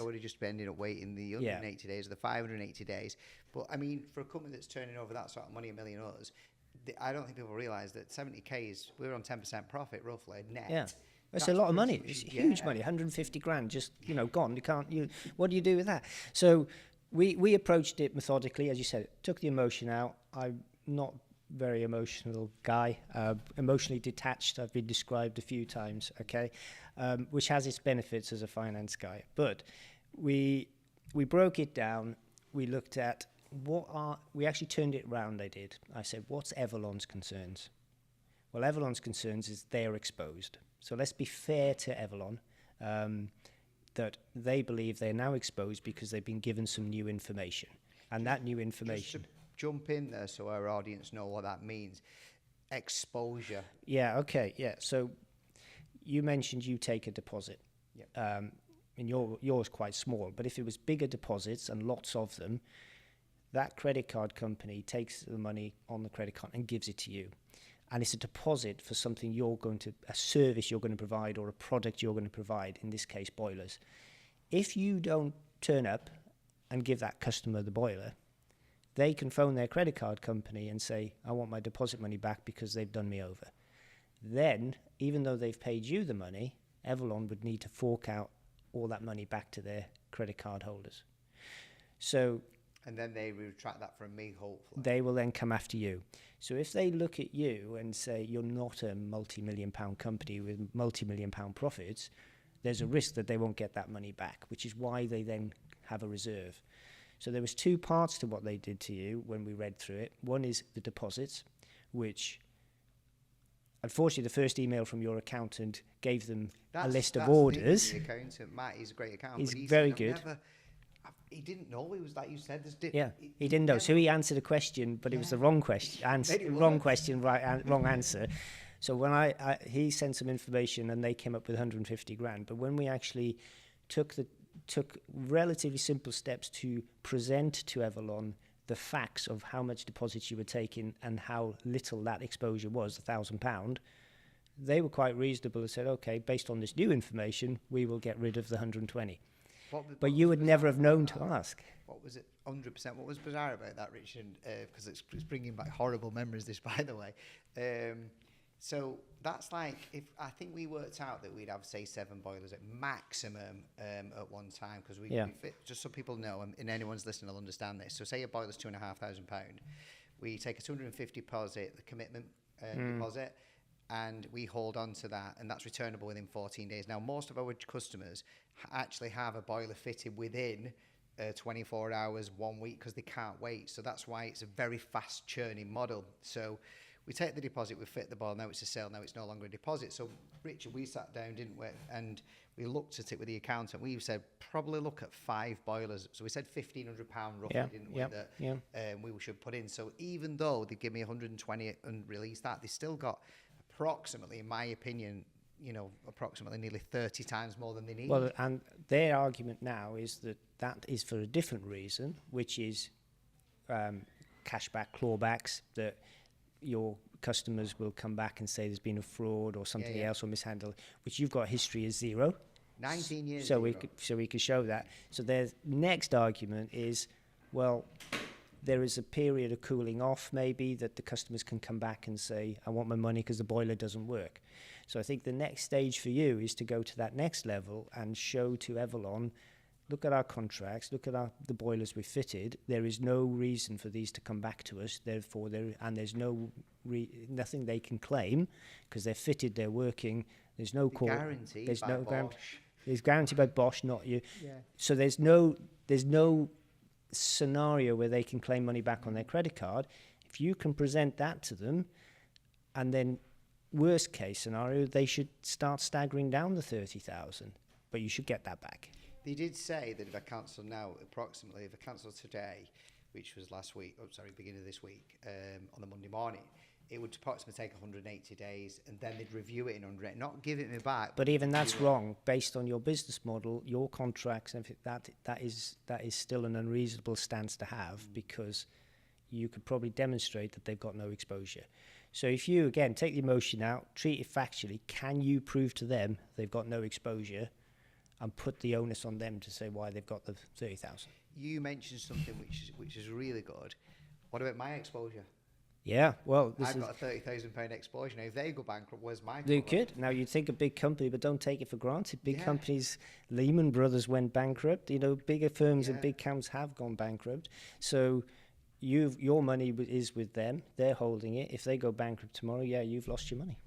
I would have just ended up waiting the 180 days or the 580 days. But I mean, for a company that's turning over that sort of money, $1 million, I don't think people realise that 70k is, we're on 10% profit roughly net. Yeah. It's a lot of money. It's huge money. 150 grand just, gone. What do you do with that? So we approached it methodically, as you said, took the emotion out. I'm not very emotional guy, emotionally detached. I've been described a few times, okay, which has its benefits as a finance guy. But we broke it down. We looked at we actually turned it around. I said, what's Evolon's concerns? Well, Evolon's concerns is they're exposed. So let's be fair to Evolon, that they believe they're now exposed because they've been given some new information. And that new information... Just to jump in there so our audience know what that means. Exposure. Yeah, okay, yeah. So you mentioned you take a deposit. Yep. And yours quite small. But if it was bigger deposits and lots of them, that credit card company takes the money on the credit card and gives it to you. And it's a deposit for something a service you're going to provide or a product you're going to provide, in this case, boilers. If you don't turn up and give that customer the boiler, they can phone their credit card company and say, I want my deposit money back because they've done me over. Then, even though they've paid you the money, Evolon would need to fork out all that money back to their credit card holders. So... And then they retract that from me, hopefully. They will then come after you. So if they look at you and say you're not a multi-million-pound company with multi-million-pound profits, there's a risk that they won't get that money back, which is why they then have a reserve. So there was two parts to what they did to you when we read through it. One is the deposits, which unfortunately the first email from your accountant gave them a list of orders. The accountant, Matt, he's a great accountant. He's very good. He didn't know. He was like you said. He didn't know. So he answered a question, but it was the wrong question. Wrong answer. So when he sent some information and they came up with 150 grand. But when we actually took relatively simple steps to present to Evolon the facts of how much deposits you were taking and how little that exposure was, £1,000, they were quite reasonable and said, okay, based on this new information, we will get rid of the 120. But you would never have known to ask. What was it? 100%. What was bizarre about that, Richard? Because it's bringing back horrible memories, this, by the way. So that's like, I think we worked out that we'd have, say, 7 boilers at maximum at one time, because we fit, just so people know, and anyone's listening will understand this. So say a boiler's £2,500. We take a 250 deposit, the commitment deposit, and we hold on to that, and that's returnable within 14 days. Now, most of our customers actually have a boiler fitted within 24 hours, 1 week, because they can't wait. So that's why it's a very fast churning model. So we take the deposit, we fit the boiler, now it's a sale, now it's no longer a deposit. So, Richard, we sat down, didn't we? And we looked at it with the accountant. We said, probably look at 5 boilers. So we said £1,500 roughly, didn't we, that we should put in. So even though they give me 120 and release that, they still got approximately, in my opinion, approximately nearly 30 times more than they need. Well, and their argument now is that is for a different reason, which is cashback, clawbacks, that your customers will come back and say there's been a fraud or something else or mishandled, which you've got history as 0. 19 years. So we could show that. So their next argument is, well, there is a period of cooling off, maybe, that the customers can come back and say, I want my money because the boiler doesn't work. So I think the next stage for you is to go to that next level and show to Evolon, look at our contracts, look at the boilers we've fitted. There is no reason for these to come back to us. Therefore, there's nothing they can claim because they're fitted, they're working. There's no guarantee. There's no Bosch. There's guaranteed by Bosch, not you. Yeah. So there's no scenario where they can claim money back on their credit card. If you can present that to them, and then worst case scenario, they should start staggering down the 30,000, but you should get that back. They did say that if I cancel now, approximately, if I cancel today, which was beginning of this week, on the Monday morning, it would approximately take 180 days, and then they'd review it in 100, not give it me back. But even that's wrong, based on your business model, your contracts, and that is still an unreasonable stance to have, because you could probably demonstrate that they've got no exposure. So if you, again, take the emotion out, treat it factually, can you prove to them they've got no exposure? and put the onus on them to say why they've got the 30,000. You mentioned something which is really good. What about my exposure? Yeah, well, I've got a £30,000 exposure. Now, if they go bankrupt, where's my they cover? could. Now, you'd think a big company, but don't take it for granted. Big Yeah. companies, Lehman Brothers went bankrupt. You know, bigger firms and Yeah. big camps have gone bankrupt. So your money is with them. They're holding it. If they go bankrupt tomorrow, yeah, you've lost your money.